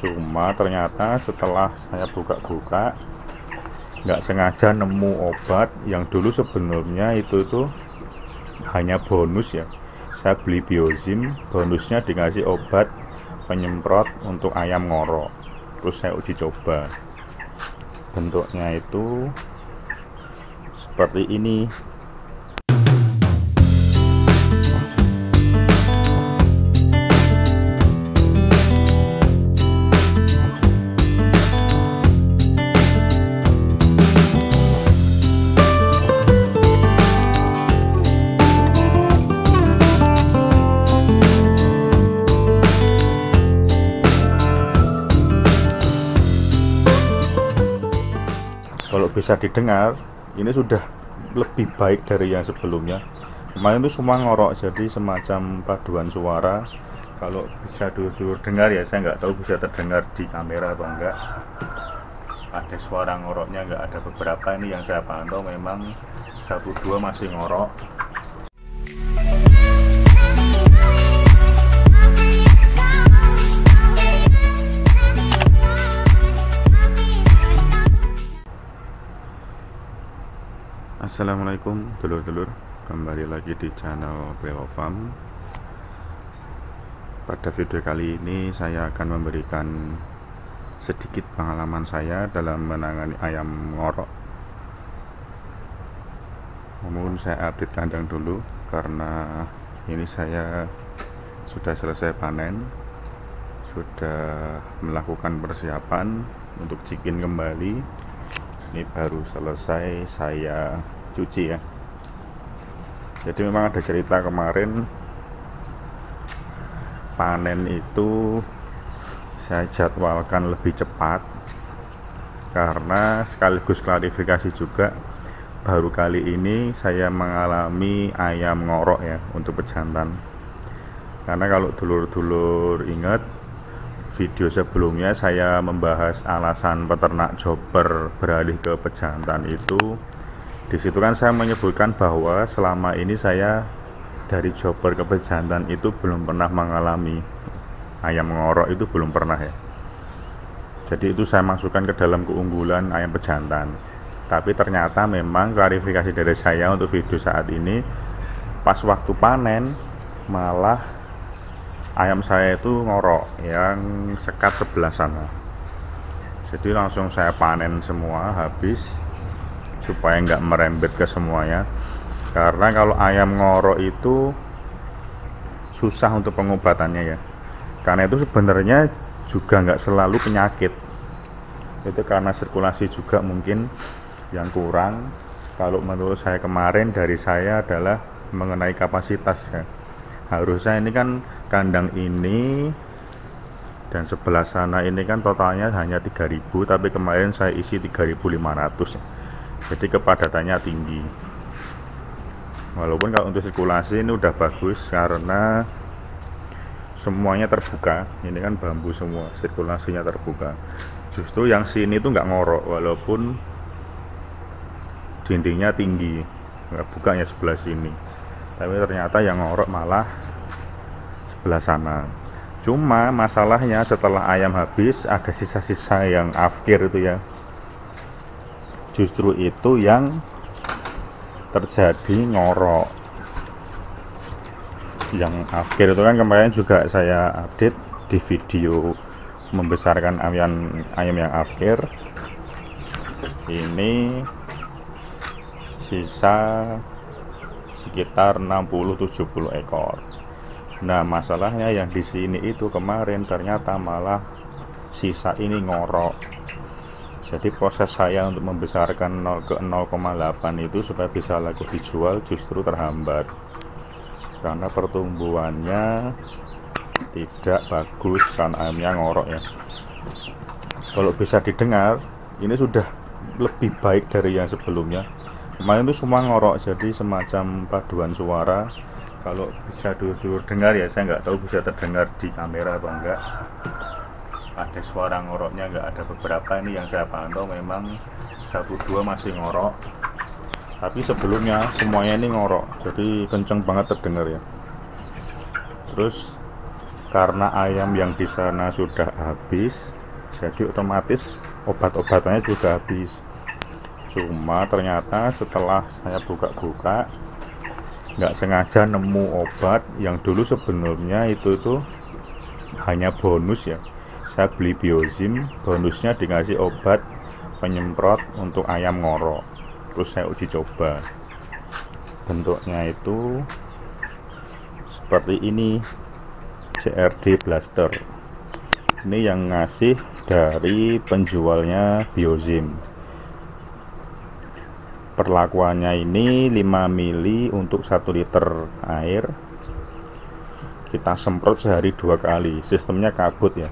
Cuma ternyata setelah saya buka-buka nggak sengaja nemu obat yang dulu sebenarnya itu hanya bonus ya. Saya beli Biozim, bonusnya dikasih obat penyemprot untuk ayam ngorok. Terus saya uji coba, bentuknya itu seperti ini. Kalau bisa didengar, ini sudah lebih baik dari yang sebelumnya. Kemarin itu semua ngorok, jadi semacam paduan suara. Kalau bisa dengar ya, saya nggak tahu bisa terdengar di kamera atau enggak. Ada suara ngoroknya, nggak ada beberapa ini yang saya pantau memang 1-2 masih ngorok. Assalamualaikum dulur-dulur, kembali lagi di channel Belo Farm. Pada video kali ini saya akan memberikan sedikit pengalaman saya dalam menangani ayam ngorok. Namun saya update kandang dulu karena ini saya sudah selesai panen, sudah melakukan persiapan untuk chicken kembali. Ini baru selesai saya cuci ya. Jadi memang ada cerita kemarin panen itu saya jadwalkan lebih cepat karena sekaligus klarifikasi juga, baru kali ini saya mengalami ayam ngorok ya untuk pejantan. Karena kalau dulur-dulur ingat video sebelumnya saya membahas alasan peternak jobber beralih ke pejantan itu. Di situ kan saya menyebutkan bahwa selama ini saya dari jobber ke pejantan itu belum pernah mengalami ayam ngorok, itu belum pernah ya. Jadi itu saya masukkan ke dalam keunggulan ayam pejantan. Tapi ternyata memang klarifikasi dari saya untuk video saat ini, pas waktu panen malah ayam saya itu ngorok yang sekat sebelah sana. Jadi langsung saya panen semua habis supaya nggak merembet ke semuanya. Karena kalau ayam ngorok itu susah untuk pengobatannya ya. Karena itu sebenarnya juga nggak selalu penyakit. Itu karena sirkulasi juga mungkin yang kurang. Kalau menurut saya kemarin dari saya adalah mengenai kapasitas ya. Harusnya ini kan kandang ini dan sebelah sana ini kan totalnya hanya 3.000, tapi kemarin saya isi 3.500, jadi kepadatannya tinggi. Walaupun kalau untuk sirkulasi ini udah bagus karena semuanya terbuka, ini kan bambu semua, sirkulasinya terbuka. Justru yang sini tuh nggak ngorok walaupun dindingnya tinggi, nggak bukanya sebelah sini, tapi ternyata yang ngorok malah sebelah sana. Cuma masalahnya setelah ayam habis ada sisa-sisa yang afkir itu ya, justru itu yang terjadi ngorok. Yang afkir itu kan kemarin juga saya update di video membesarkan ayam yang afkir. Ini sisa sekitar 60-70 ekor. Nah, masalahnya yang di sini itu kemarin ternyata malah sisa ini ngorok. Jadi proses saya untuk membesarkan 0 ke 0,8 itu supaya bisa laku dijual justru terhambat karena pertumbuhannya tidak bagus karena ayamnya ngorok ya. Kalau bisa didengar, ini sudah lebih baik dari yang sebelumnya. Kemarin itu semua ngorok, jadi semacam paduan suara. Kalau bisa dengar ya, saya nggak tahu bisa terdengar di kamera atau enggak. Ada suara ngoroknya, nggak ada beberapa ini yang saya pantau memang 1-2 masih ngorok. Tapi sebelumnya semuanya ini ngorok, jadi kenceng banget terdengar ya. Terus karena ayam yang di sana sudah habis, jadi otomatis obat-obatannya juga habis. Cuma ternyata setelah saya buka-buka, nggak sengaja nemu obat yang dulu sebenarnya itu hanya bonus ya. Saya beli Biozim, bonusnya dikasih obat penyemprot untuk ayam ngorok. Terus saya uji coba, bentuknya itu seperti ini, CRD Blaster. Ini yang ngasih dari penjualnya Biozim. Perlakuannya ini 5 mili untuk 1 liter air. Kita semprot sehari 2 kali. Sistemnya kabut ya.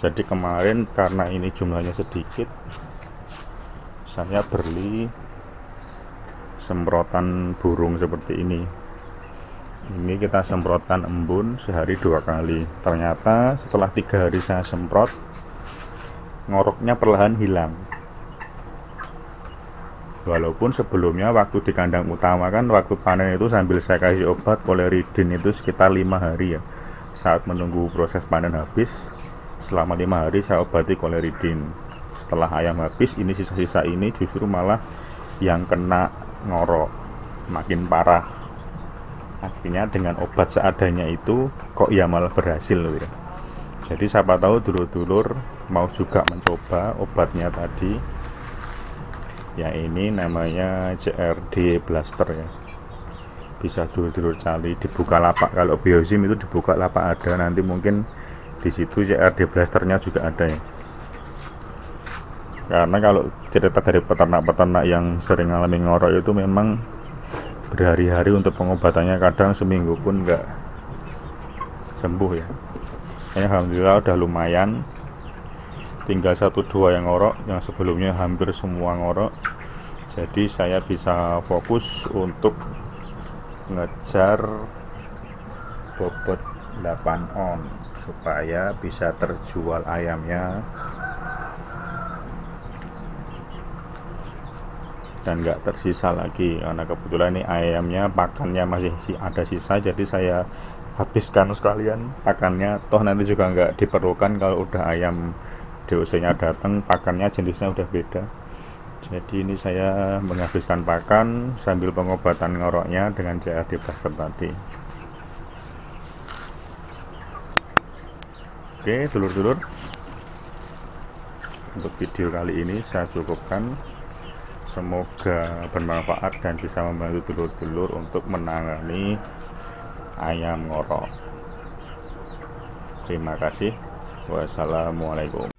Jadi kemarin karena ini jumlahnya sedikit, saya beli semprotan burung seperti ini. Ini kita semprotkan embun sehari 2 kali. Ternyata setelah 3 hari saya semprot, ngoroknya perlahan hilang. Walaupun sebelumnya waktu di kandang utama kan, waktu panen itu sambil saya kasih obat koleridin itu sekitar 5 hari ya. Saat menunggu proses panen habis, selama 5 hari saya obati koleridin. Setelah ayam habis, ini sisa-sisa ini justru malah yang kena ngorok makin parah. Akhirnya dengan obat seadanya itu kok ya malah berhasil loh ya. Jadi siapa tahu dulur-dulur mau juga mencoba obatnya tadi ya, ini namanya CRD Blaster ya. Bisa dulur-dulur cari di Bukalapak. Kalau Biozim itu di Bukalapak ada, nanti mungkin di situ CRD Blasternya juga ada ya. Karena kalau cerita dari peternak-peternak yang sering alami ngorok itu memang berhari-hari untuk pengobatannya, kadang seminggu pun nggak sembuh ya. Alhamdulillah udah lumayan, tinggal 1-2 yang ngorok, yang sebelumnya hampir semua ngorok. Jadi saya bisa fokus untuk ngejar bobot 8 on supaya bisa terjual ayamnya dan nggak tersisa lagi. Karena kebetulan ini ayamnya pakannya masih ada sisa, jadi saya habiskan sekalian pakannya. Toh nanti juga nggak diperlukan kalau udah ayam DOC nya datang, pakannya jenisnya udah beda. Jadi ini saya menghabiskan pakan sambil pengobatan ngoroknya dengan CRD Blaster tadi. Oke dulur-dulur, untuk video kali ini saya cukupkan. Semoga bermanfaat dan bisa membantu dulur-dulur untuk menangani ayam ngorok. Terima kasih. Wassalamualaikum.